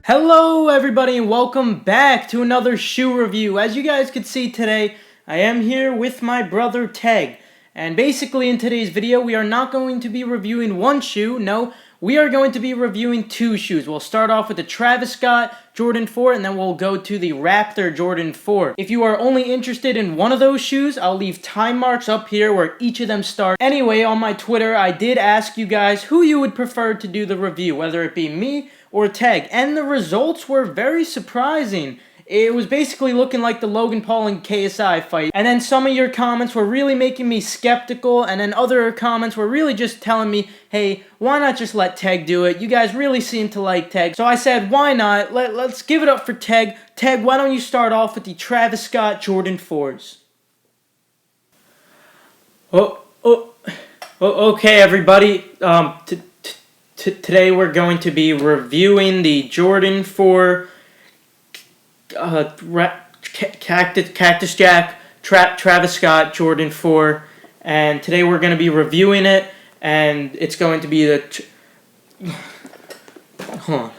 Hello everybody and welcome back to another shoe review. As you guys can see today, I am here with my brother Tag. And basically in today's video, we are not going to be reviewing one shoe, no, we are going to be reviewing two shoes. We'll start off with the Travis Scott Jordan 4 and then we'll go to the Raptor Jordan 4. If you are only interested in one of those shoes, I'll leave time marks up here where each of them start. Anyway, on my Twitter, I did ask you guys who you would prefer to do the review, whether it be me or Tag, and the results were very surprising. It was basically looking like the Logan Paul and KSI fight, and then some of your comments were really making me skeptical, and then other comments were really just telling me, hey, why not just let Tag do it? You guys really seem to like Tag. So I said, why not? Let's give it up for Tag. Tag, why don't you start off with the Travis Scott Jordan 4s? Okay, everybody. Today we're going to be reviewing the Jordan 4 Cactus Jack Travis Scott Jordan 4, and today we're going to be reviewing it, and it's going to be the hold on.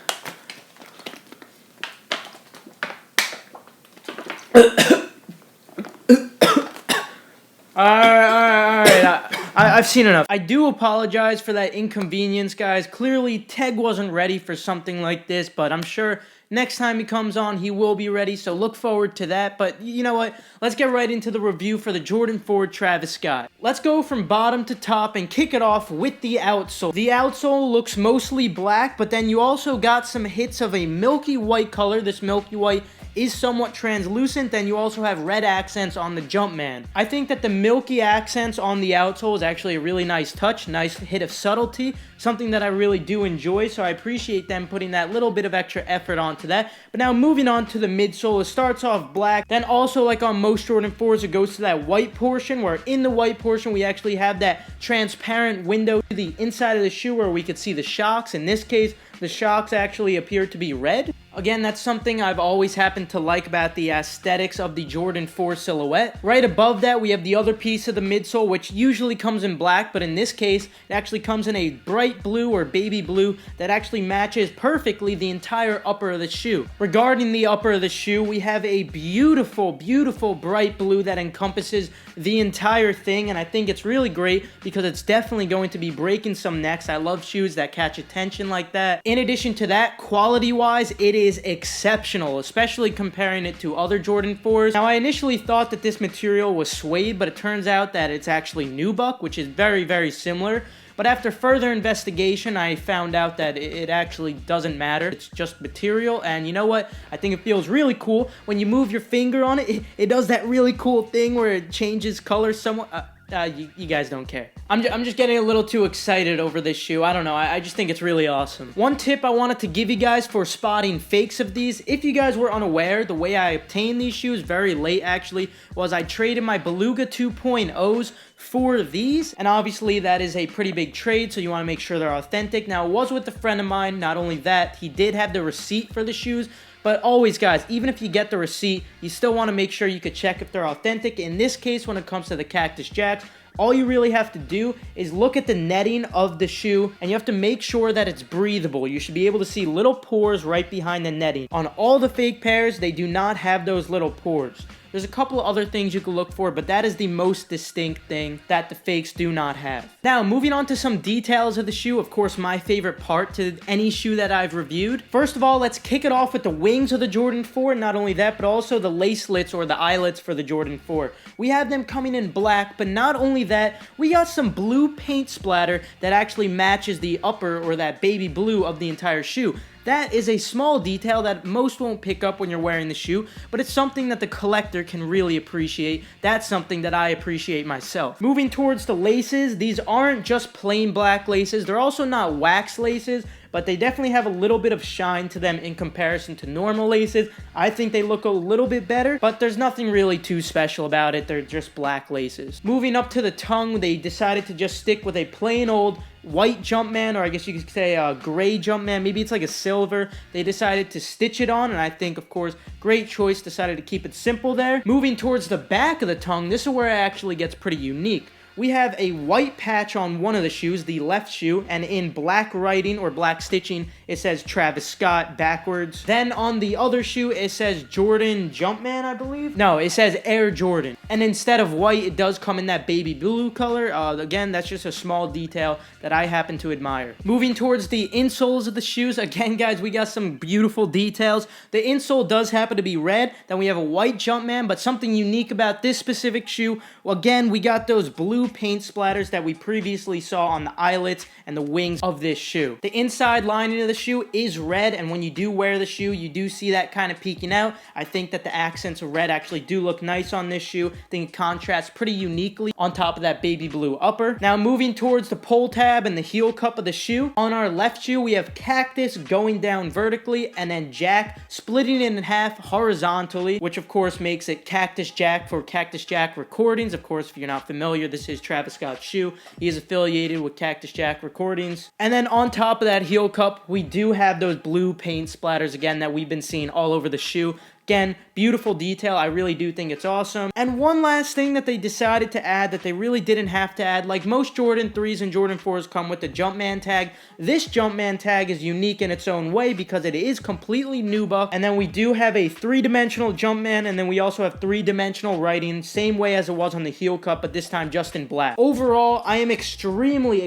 Alright, I've seen enough. I do apologize for that inconvenience, guys. Clearly, Teg wasn't ready for something like this, but I'm sure next time he comes on, he will be ready, so look forward to that. But you know what? Let's get right into the review for the Jordan 4 Travis Scott. Let's go from bottom to top and kick it off with the outsole. The outsole looks mostly black, but then you also got some hits of a milky white color. This milky white is somewhat translucent, then you also have red accents on the Jumpman. I think that the milky accents on the outsole is actually a really nice touch, nice hit of subtlety, something that I really do enjoy, so I appreciate them putting that little bit of extra effort onto that. But now moving on to the midsole, it starts off black, then also like on most Jordan 4s, it goes to that white portion, where in the white portion we actually have that transparent window to the inside of the shoe where we could see the shocks. In this case, the shocks actually appear to be red. Again, that's something I've always happened to like about the aesthetics of the Jordan 4 silhouette. Right above that, we have the other piece of the midsole, which usually comes in black, but in this case, it actually comes in a bright blue or baby blue that actually matches perfectly the entire upper of the shoe. Regarding the upper of the shoe, we have a beautiful, beautiful bright blue that encompasses the entire thing, and I think it's really great because it's definitely going to be breaking some necks. I love shoes that catch attention like that. In addition to that, quality-wise, it is exceptional, especially comparing it to other Jordan 4s. Now, I initially thought that this material was suede, but it turns out that it's actually nubuck, which is very, very similar. But after further investigation, I found out that it actually doesn't matter. It's just material, and you know what? I think it feels really cool. When you move your finger on it, it does that really cool thing where it changes color somewhat. You guys don't care. I'm just getting a little too excited over this shoe. I don't know. I just think it's really awesome. One tip I wanted to give you guys for spotting fakes of these, if you guys were unaware, the way I obtained these shoes, very late actually, was I traded my Beluga 2.0s for these, and obviously that is a pretty big trade, so you want to make sure they're authentic. Now, it was with a friend of mine. Not only that, he did have the receipt for the shoes, but always, guys, even if you get the receipt, you still want to make sure you could check if they're authentic. In this case, when it comes to the Cactus Jacks, all you really have to do is look at the netting of the shoe, and you have to make sure that it's breathable. You should be able to see little pores right behind the netting. On all the fake pairs, they do not have those little pores. There's a couple of other things you can look for, but that is the most distinct thing that the fakes do not have. Now, moving on to some details of the shoe, of course, my favorite part to any shoe that I've reviewed. First of all, let's kick it off with the wings of the Jordan 4. Not only that, but also the lacelets or the eyelets for the Jordan 4. We have them coming in black, but not only that, we got some blue paint splatter that actually matches the upper or that baby blue of the entire shoe. That is a small detail that most won't pick up when you're wearing the shoe, but it's something that the collector can really appreciate. That's something that I appreciate myself. Moving towards the laces, these aren't just plain black laces. They're also not wax laces, but they definitely have a little bit of shine to them in comparison to normal laces. I think they look a little bit better, but there's nothing really too special about it. They're just black laces. Moving up to the tongue, they decided to just stick with a plain old white Jumpman, or I guess you could say a gray Jumpman. Maybe it's like a silver. They decided to stitch it on, and I think, of course, great choice. Decided to keep it simple there. Moving towards the back of the tongue, this is where it actually gets pretty unique. We have a white patch on one of the shoes, the left shoe, and in black writing or black stitching it says Travis Scott backwards. Then on the other shoe, it says Jordan Jumpman, I believe. No, it says Air Jordan. And instead of white, it does come in that baby blue color. Again, that's just a small detail that I happen to admire. Moving towards the insoles of the shoes, again, guys, we got some beautiful details. The insole does happen to be red. Then we have a white Jumpman, but something unique about this specific shoe, well, again, we got those blue paint splatters that we previously saw on the eyelets and the wings of this shoe. The inside lining of the shoe is red, and when you do wear the shoe, you do see that kind of peeking out. I think that the accents of red actually do look nice on this shoe. I think it contrasts pretty uniquely on top of that baby blue upper. Now moving towards the pull tab and the heel cup of the shoe. On our left shoe, we have Cactus going down vertically, and then Jack splitting it in half horizontally, which of course makes it Cactus Jack for Cactus Jack Recordings. Of course, if you're not familiar, this is Travis Scott's shoe. He is affiliated with Cactus Jack Recordings. And then on top of that heel cup, we do have those blue paint splatters again that we've been seeing all over the shoe. Again, beautiful detail. I really do think it's awesome. And one last thing that they decided to add that they really didn't have to add, like most Jordan 3s and Jordan 4s come with the Jumpman Tag. This Jumpman Tag is unique in its own way because it is completely nubuck. And then we do have a 3-dimensional Jumpman, and then we also have 3-dimensional writing, same way as it was on the heel cup, but this time just in black. Overall, I am extremely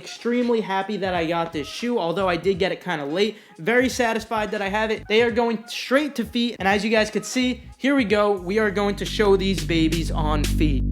happy that I got this shoe, although I did get it kind of late. Very satisfied that I have it. They are going straight to feet, and as you guys could see, here we go. We are going to show these babies on feet.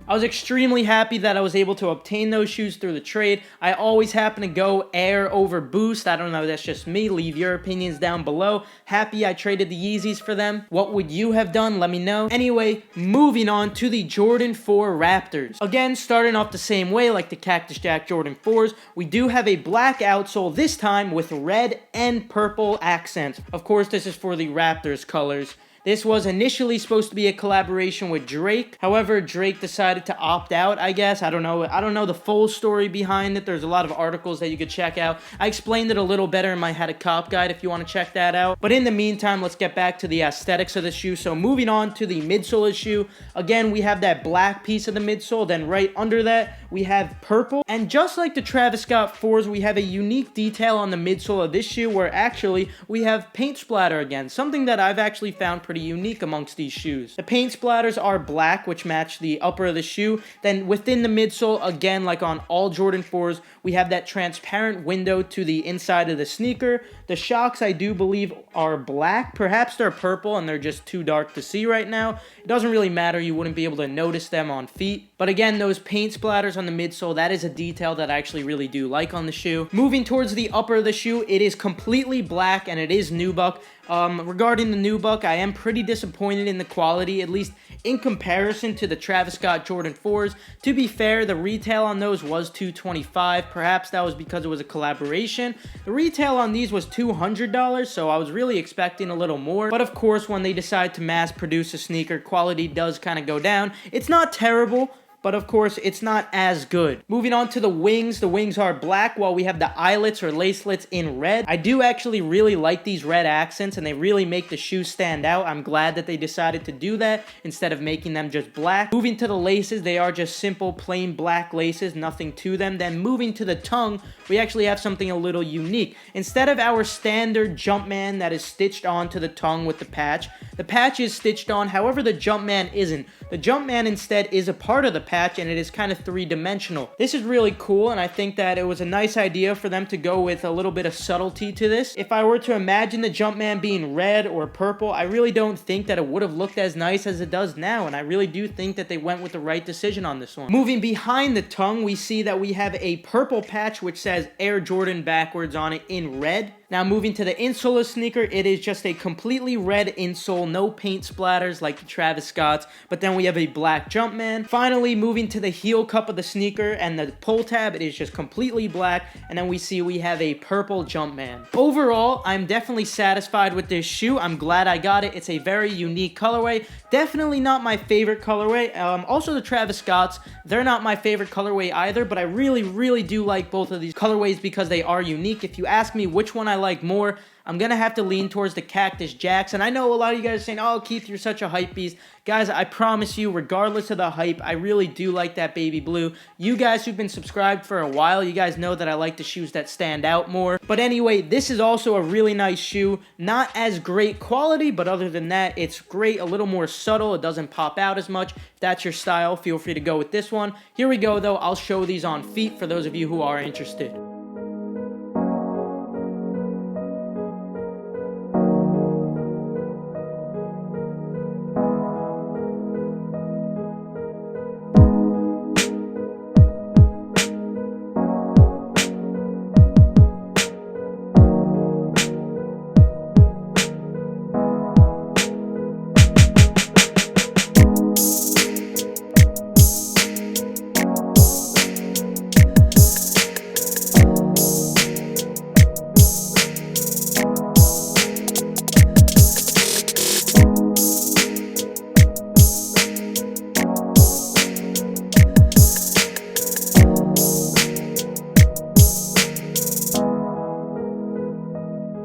I was extremely happy that I was able to obtain those shoes through the trade. I always happen to go air over boost. I don't know, that's just me. Leave your opinions down below. Happy I traded the Yeezys for them. What would you have done? Let me know. Anyway, moving on to the Jordan 4 Raptors. Again, starting off the same way like the Cactus Jack Jordan 4s, we do have a black outsole this time with red and purple accents. Of course, this is for the Raptors colors. This was initially supposed to be a collaboration with Drake. However, Drake decided to opt out, I guess. I don't know the full story behind it. There's a lot of articles that you could check out. I explained it a little better in my How to Cop guide if you want to check that out. But in the meantime, let's get back to the aesthetics of the shoe. So moving on to the midsole of the shoe. Again, we have that black piece of the midsole. Then right under that, we have purple. And just like the Travis Scott 4s, we have a unique detail on the midsole of this shoe where actually we have paint splatter again. Something that I've actually found pretty unique amongst these shoes. The paint splatters are black, which match the upper of the shoe. Then within the midsole, again, like on all Jordan 4s, we have that transparent window to the inside of the sneaker. The shocks, I do believe, are black. Perhaps they're purple and they're just too dark to see right now. It doesn't really matter. You wouldn't be able to notice them on feet. But again, those paint splatters on the midsole, that is a detail that I actually really do like on the shoe. Moving towards the upper of the shoe, it is completely black and it is nubuck. Regarding the nubuck, I am pretty disappointed in the quality, at least in comparison to the Travis Scott Jordan 4s. To be fair, the retail on those was $225. Perhaps that was because it was a collaboration. The retail on these was $200, so I was really expecting a little more. But of course, when they decide to mass produce a sneaker, quality does kind of go down. It's not terrible, but of course, it's not as good. Moving on to the wings are black while we have the eyelets or lacelets in red. I do actually really like these red accents and they really make the shoe stand out. I'm glad that they decided to do that instead of making them just black. Moving to the laces, they are just simple plain black laces, nothing to them. Then moving to the tongue, we actually have something a little unique. Instead of our standard Jumpman that is stitched onto the tongue with the patch is stitched on, however the Jumpman isn't. The Jumpman instead is a part of the patch. patch, and it is kind of three-dimensional. This is really cool, and I think that it was a nice idea for them to go with a little bit of subtlety to this. If I were to imagine the Jumpman being red or purple, I really don't think that it would have looked as nice as it does now, and I really do think that they went with the right decision on this one. Moving behind the tongue, we see that we have a purple patch which says Air Jordan backwards on it in red. Now moving to the insole sneaker, it is just a completely red insole, no paint splatters like the Travis Scott's, but then we have a black Jumpman. Finally, moving to the heel cup of the sneaker and the pull tab, it is just completely black, and then we have a purple Jumpman. Overall, I'm definitely satisfied with this shoe. I'm glad I got it. It's a very unique colorway. Definitely not my favorite colorway. Also the Travis Scott's, they're not my favorite colorway either, but I really do like both of these colorways because they are unique. If you ask me which one I like more, I'm gonna have to lean towards the Cactus Jacks. And I know a lot of you guys are saying, oh, Keith, you're such a hype beast. Guys, I promise you, regardless of the hype, I really do like that baby blue. You guys who've been subscribed for a while, you guys know that I like the shoes that stand out more. But anyway, this is also a really nice shoe. Not as great quality, but other than that, it's great, a little more subtle. It doesn't pop out as much. If that's your style, feel free to go with this one. Here we go, though. I'll show these on feet for those of you who are interested.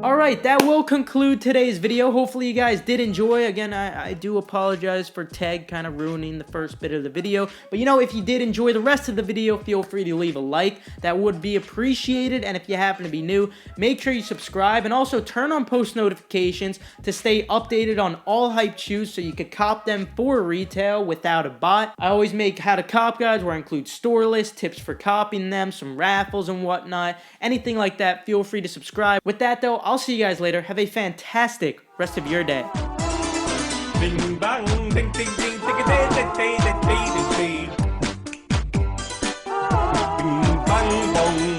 Alright, that will conclude today's video. Hopefully you guys did enjoy. Again, I do apologize for Tag kind of ruining the first bit of the video. But you know, if you did enjoy the rest of the video, feel free to leave a like. That would be appreciated. And if you happen to be new, make sure you subscribe. And also turn on post notifications to stay updated on all hype shoes so you could cop them for retail without a bot. I always make how to cop guides where I include store lists, tips for copying them, some raffles and whatnot. Anything like that, feel free to subscribe. With that though, I'll see you guys later. Have a fantastic rest of your day. Bing bang, ding ding ding, ding ding ding ding ding ding. Bing bang bong.